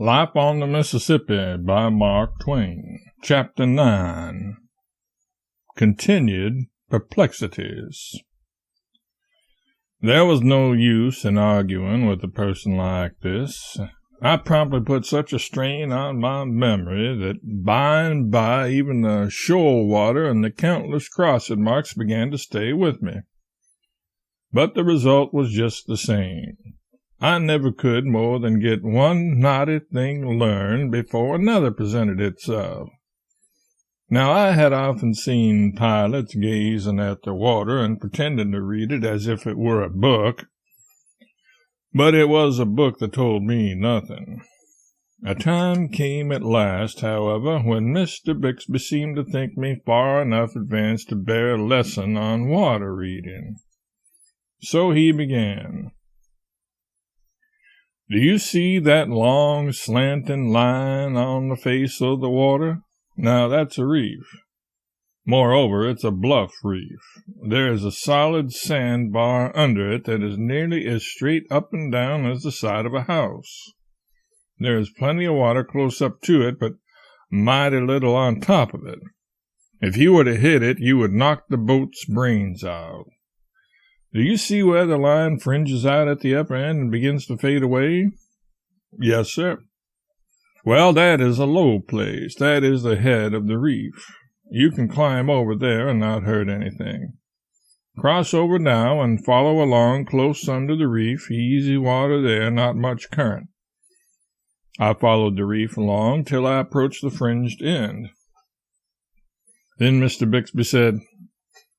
Life on the Mississippi by Mark Twain. Chapter 9. Continued Perplexities. There was no use in arguing with a person like this. I promptly put such a strain on my memory that by and by even the shoal water and the countless crossing marks began to stay with me. But the result was just the same. I never could more than get one knotty thing learned before another presented itself. Now, I had often seen pilots gazing at the water and pretending to read it as if it were a book, but it was a book that told me nothing. A time came at last, however, when Mr. Bixby seemed to think me far enough advanced to bear a lesson on water reading. So he began. Do you see that long, slanting line on the face of the water? Now, that's a reef. Moreover, it's a bluff reef. There is a solid sandbar under it that is nearly as straight up and down as the side of a house. There is plenty of water close up to it, but mighty little on top of it. If you were to hit it, you would knock the boat's brains out. Do you see where the line fringes out at the upper end and begins to fade away? Yes, sir. Well, that is a low place. That is the head of the reef. You can climb over there and not hurt anything. Cross over now and follow along close under the reef. Easy water there, not much current. I followed the reef along till I approached the fringed end. Then Mr. Bixby said,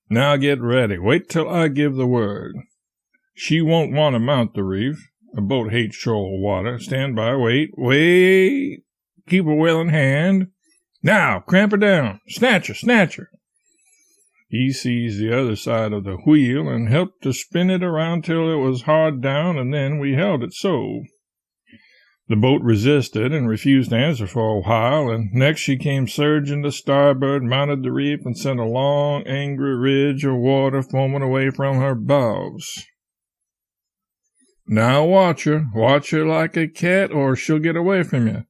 Now get ready. Wait till I give the word. She won't want to mount the reef. A boat hates shoal water. Stand by. Wait. Keep her well in hand. Now, cramp her down. Snatch her. He seized the other side of the wheel and helped to spin it around till it was hard down, and then we held it so. The boat resisted and refused to answer for a while, and next she came surging to starboard, mounted the reef, and sent a long, angry ridge of water foaming away from her bows. Now watch her like a cat, or she'll get away from you.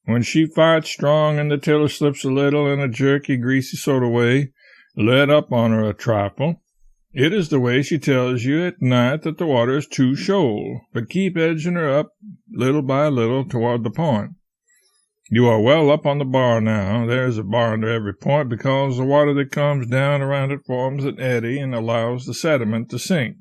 When she fights strong and the tiller slips a little in a jerky, greasy sort of way, let up on her a trifle. It is the way she tells you at night that the water is too shoal, but keep edging her up little by little toward the point. You are well up on the bar now. There is a bar under every point because the water that comes down around it forms an eddy and allows the sediment to sink.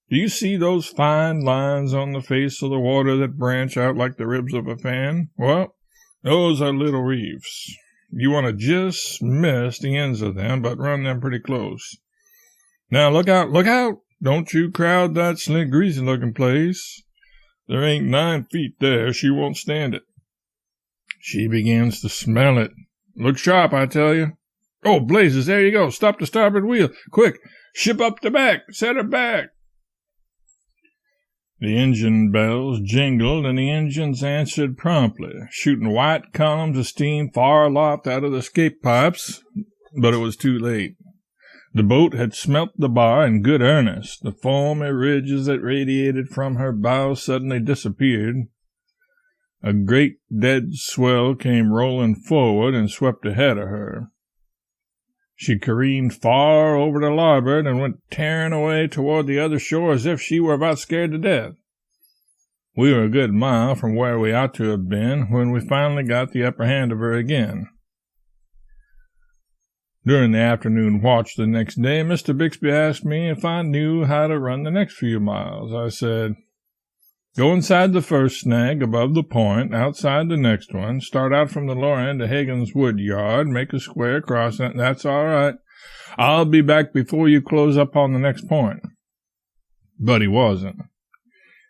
Do you see those fine lines on the face of the water that branch out like the ribs of a fan? Well, those are little reefs. You want to just miss the ends of them, but run them pretty close. Now, look out! Don't you crowd that slick, greasy-looking place. There ain't 9 feet there. She won't stand it. She begins to smell it. Look sharp, I tell you. Oh, blazes, there you go. Stop the starboard wheel. Quick, ship up the back. Set her back. The engine bells jingled, and the engines answered promptly, shooting white columns of steam far aloft out of the escape pipes, but it was too late. The boat had smelt the bar in good earnest. The foamy ridges that radiated from her bows suddenly disappeared. A great dead swell came rolling forward and swept ahead of her. She careened far over to larboard and went tearing away toward the other shore as if she were about scared to death. We were a good mile from where we ought to have been when we finally got the upper hand of her again. During the afternoon watch the next day, Mr. Bixby asked me if I knew how to run the next few miles. I said, Go inside the first snag above the point, outside the next one, start out from the lower end of Hagen's wood yard, make a square across it. That's all right. I'll be back before you close up on the next point. But he wasn't.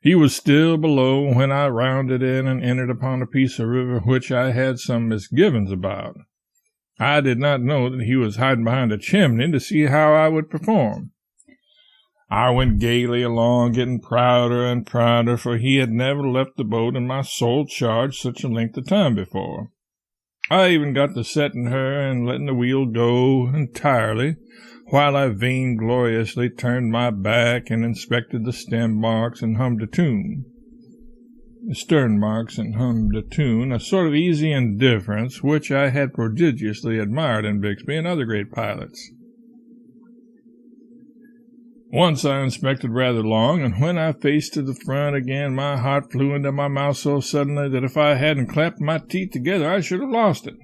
He was still below when I rounded in and entered upon a piece of river which I had some misgivings about. I did not know that he was hiding behind a chimney to see how I would perform. I went gaily along, getting prouder and prouder, for he had never left the boat in my sole charge such a length of time before. I even got to setting her and letting the wheel go entirely, while I vaingloriously turned my back and inspected the stem marks and hummed a tune. stern marks and hummed a tune, a sort of easy indifference which I had prodigiously admired in Bixby and other great pilots. Once I inspected rather long, and when I faced to the front again, my heart flew into my mouth so suddenly that if I hadn't clapped my teeth together, I should have lost it.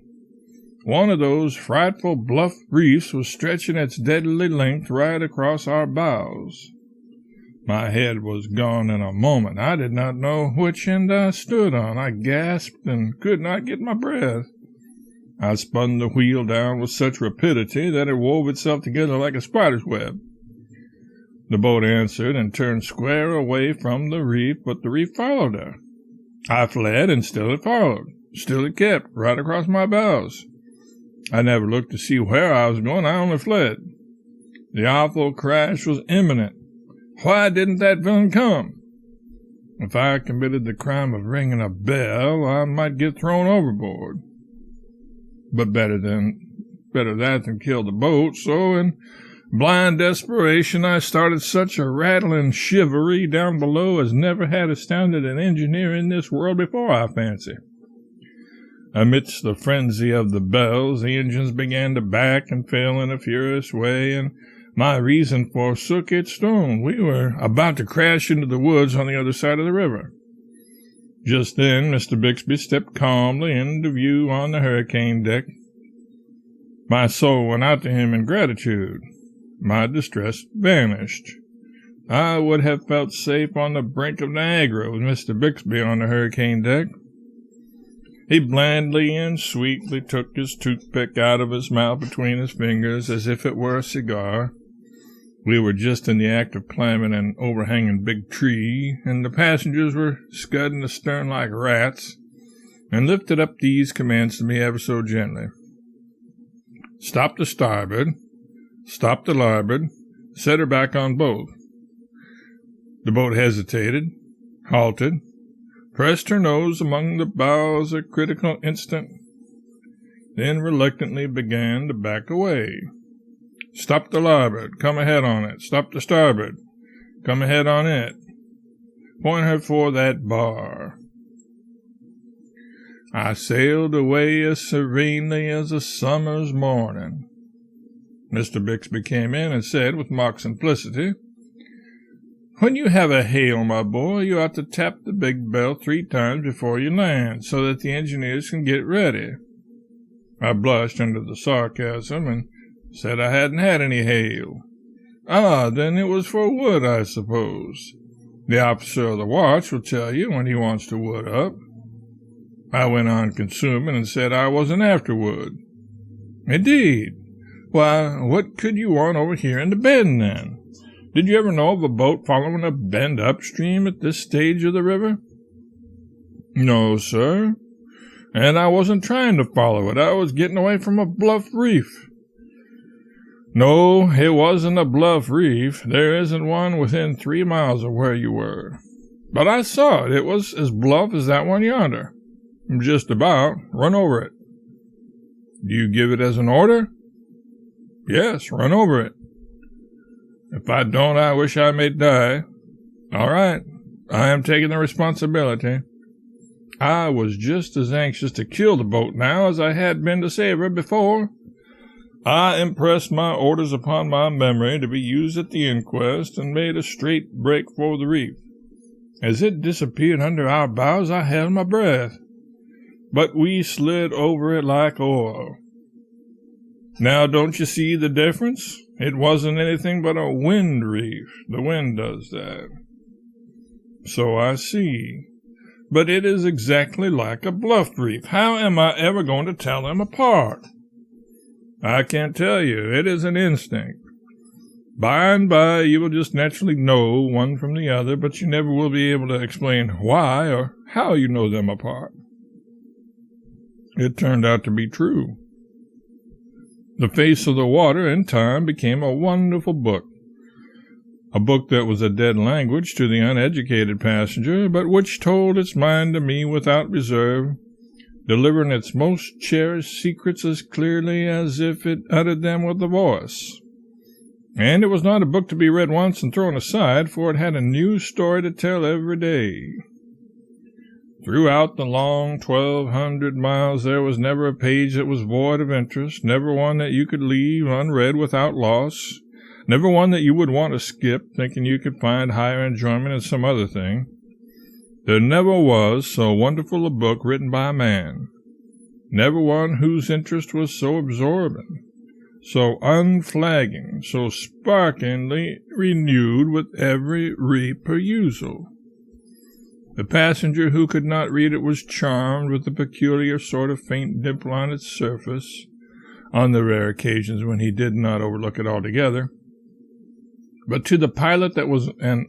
One of those frightful bluff reefs was stretching its deadly length right across our bows. My head was gone in a moment. I did not know which end I stood on. I gasped and could not get my breath. I spun the wheel down with such rapidity that it wove itself together like a spider's web. The boat answered and turned square away from the reef, but the reef followed her. I fled, and still it followed. Still it kept, right across my bows. I never looked to see where I was going. I only fled. The awful crash was imminent. Why didn't that villain come? If I committed the crime of ringing a bell, I might get thrown overboard. But better that than kill the boat, so in blind desperation I started such a rattling shivery down below as never had astounded an engineer in this world before, I fancy. Amidst the frenzy of the bells, the engines began to back and fail in a furious way, and my reason forsook its stone. We were about to crash into the woods on the other side of the river. Just then Mr. Bixby stepped calmly into view on the hurricane deck. My soul went out to him in gratitude. My distress vanished. I would have felt safe on the brink of Niagara with Mr. Bixby on the hurricane deck. He blandly and sweetly took his toothpick out of his mouth between his fingers as if it were a cigar. We were just in the act of climbing an overhanging big tree, and the passengers were scudding astern like rats, and lifted up these commands to me ever so gently. Stop to starboard, stop to larboard, set her back on both. The boat hesitated, halted, pressed her nose among the bows a critical instant, then reluctantly began to back away. Stop to larboard, come ahead on it. Stop to starboard, come ahead on it. Point her for that bar. I sailed away as serenely as a summer's morning. Mr. Bixby came in and said with mock simplicity, "When you have a hail, my boy, you ought to tap the big bell 3 times before you land, so that the engineers can get ready." I blushed under the sarcasm and said I hadn't had any hail. "Ah, then it was for wood, I suppose. The officer of the watch will tell you when he wants to wood up." I went on consuming and said I wasn't after wood. "Indeed? Why, what could you want over here in the bend, then? Did you ever know of a boat following a bend upstream at this stage of the river?" "No, sir. And I wasn't trying to follow it. I was getting away from a bluff reef." "No, it wasn't a bluff reef. There isn't one within 3 miles of where you were. But I saw it. It was as bluff as that one yonder." "Just about. Run over it." "Do you give it as an order?" "Yes, run over it." "If I don't, I wish I may die." "All right. I am taking the responsibility." I was just as anxious to kill the boat now as I had been to save her before. I impressed my orders upon my memory to be used at the inquest, and made a straight break for the reef. As it disappeared under our bows, I held my breath, but we slid over it like oil. Now, don't you see the difference? It wasn't anything but a wind reef. The wind does that. "So I see. But it is exactly like a bluff reef. How am I ever going to tell them apart?" "I can't tell you. It is an instinct. By and by you will just naturally know one from the other, but you never will be able to explain why or how you know them apart." It turned out to be true. The Face of the Water in time became a wonderful book. A book that was a dead language to the uneducated passenger, but which told its mind to me without reserve, delivering its most cherished secrets as clearly as if it uttered them with a voice. And it was not a book to be read once and thrown aside, for it had a new story to tell every day. Throughout the long 1,200 miles there was never a page that was void of interest, never one that you could leave unread without loss, never one that you would want to skip, thinking you could find higher enjoyment in some other thing. There never was so wonderful a book written by a man, never one whose interest was so absorbing, so unflagging, so sparklingly renewed with every re-perusal. The passenger who could not read it was charmed with the peculiar sort of faint dimple on its surface, on the rare occasions when he did not overlook it altogether. But to the pilot that was an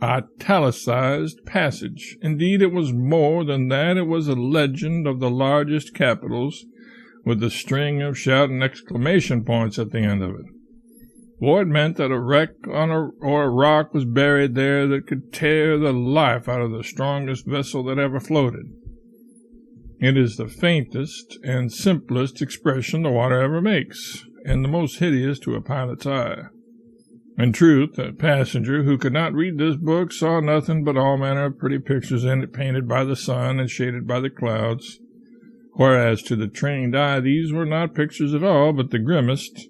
italicized passage. Indeed, it was more than that. It was a legend of the largest capitals, with a string of shouting exclamation points at the end of it. For it meant that a wreck or a rock was buried there that could tear the life out of the strongest vessel that ever floated. It is the faintest and simplest expression the water ever makes, and the most hideous to a pilot's eye. In truth, the passenger who could not read this book saw nothing but all manner of pretty pictures in it, painted by the sun and shaded by the clouds, whereas to the trained eye these were not pictures at all, but the grimmest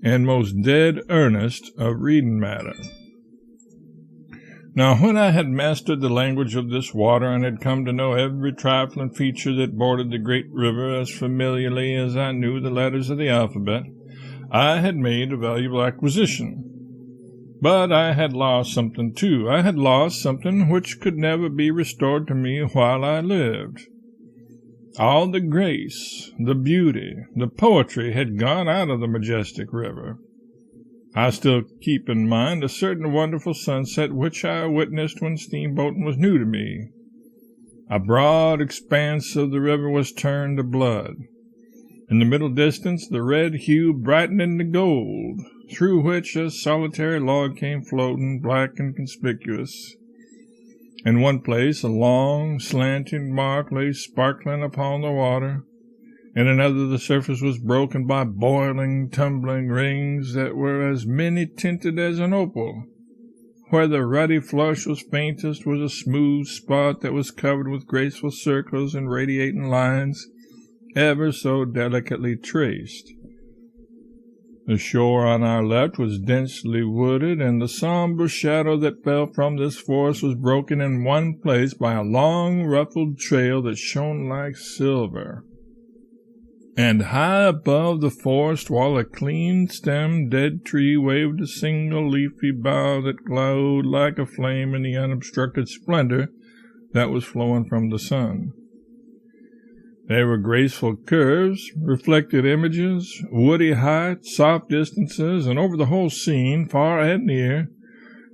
and most dead earnest of reading matter. Now, when I had mastered the language of this water, and had come to know every trifling feature that bordered the great river as familiarly as I knew the letters of the alphabet, I had made a valuable acquisition. But I had lost something, too. I had lost something which could never be restored to me while I lived. All the grace, the beauty, the poetry had gone out of the majestic river. I still keep in mind a certain wonderful sunset which I witnessed when steamboating was new to me. A broad expanse of the river was turned to blood. In the middle distance the red hue brightened into gold, through which a solitary log came floating, black and conspicuous. In one place a long, slanting mark lay sparkling upon the water. In another the surface was broken by boiling, tumbling rings that were as many-tinted as an opal. Where the ruddy flush was faintest was a smooth spot that was covered with graceful circles and radiating lines, ever so delicately traced. The shore on our left was densely wooded, and the somber shadow that fell from this forest was broken in one place by a long, ruffled trail that shone like silver. And high above the forest wall a clean-stemmed dead tree waved a single leafy bough that glowed like a flame in the unobstructed splendor that was flowing from the sun. There were graceful curves, reflected images, woody heights, soft distances, and over the whole scene, far and near,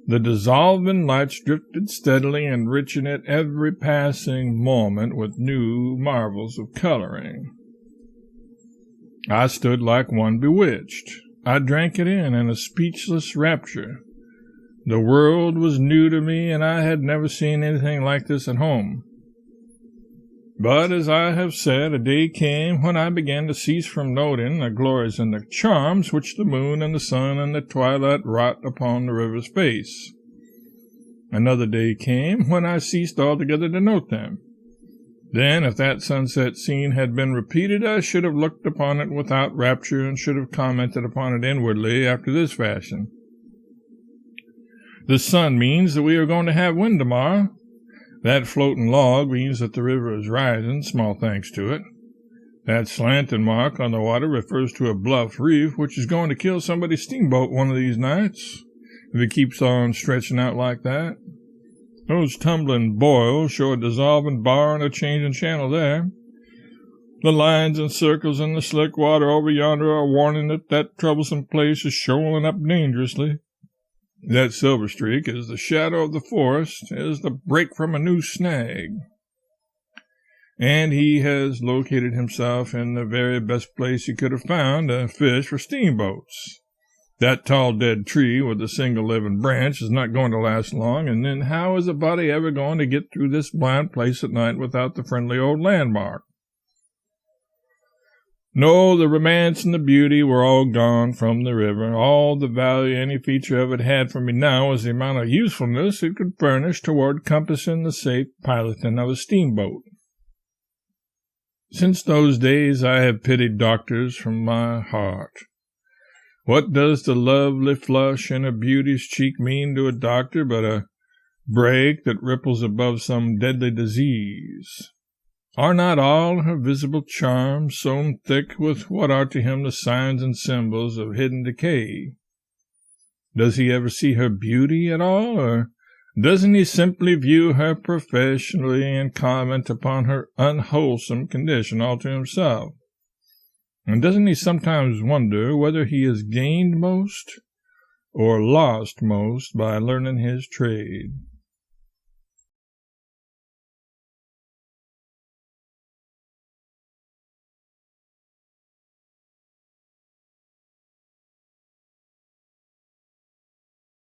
the dissolving lights drifted steadily, enriching it every passing moment with new marvels of coloring. I stood like one bewitched. I drank it in a speechless rapture. The world was new to me, and I had never seen anything like this at home. But, as I have said, a day came when I began to cease from noting the glories and the charms which the moon and the sun and the twilight wrought upon the river's face. Another day came when I ceased altogether to note them. Then, if that sunset scene had been repeated, I should have looked upon it without rapture and should have commented upon it inwardly after this fashion. The sun means that we are going to have wind tomorrow. That floating log means that the river is rising, small thanks to it. That slanting mark on the water refers to a bluff reef which is going to kill somebody's steamboat one of these nights, if it keeps on stretching out like that. Those tumbling boils show a dissolving bar and a changing channel there. The lines and circles in the slick water over yonder are warning that that troublesome place is shoaling up dangerously. That silver streak is the shadow of the forest, is the break from a new snag. And he has located himself in the very best place he could have found to fish for steamboats. That tall dead tree with a single living branch is not going to last long, and then how is a body ever going to get through this blind place at night without the friendly old landmark? No, the romance and the beauty were all gone from the river. All the value any feature of it had for me now was the amount of usefulness it could furnish toward compassing the safe piloting of a steamboat. Since those days I have pitied doctors from my heart. What does the lovely flush in a beauty's cheek mean to a doctor but a break that ripples above some deadly disease? Are not all her visible charms sown thick with what are to him the signs and symbols of hidden decay? Does he ever see her beauty at all, or doesn't he simply view her professionally and comment upon her unwholesome condition all to himself? And doesn't he sometimes wonder whether he has gained most or lost most by learning his trade?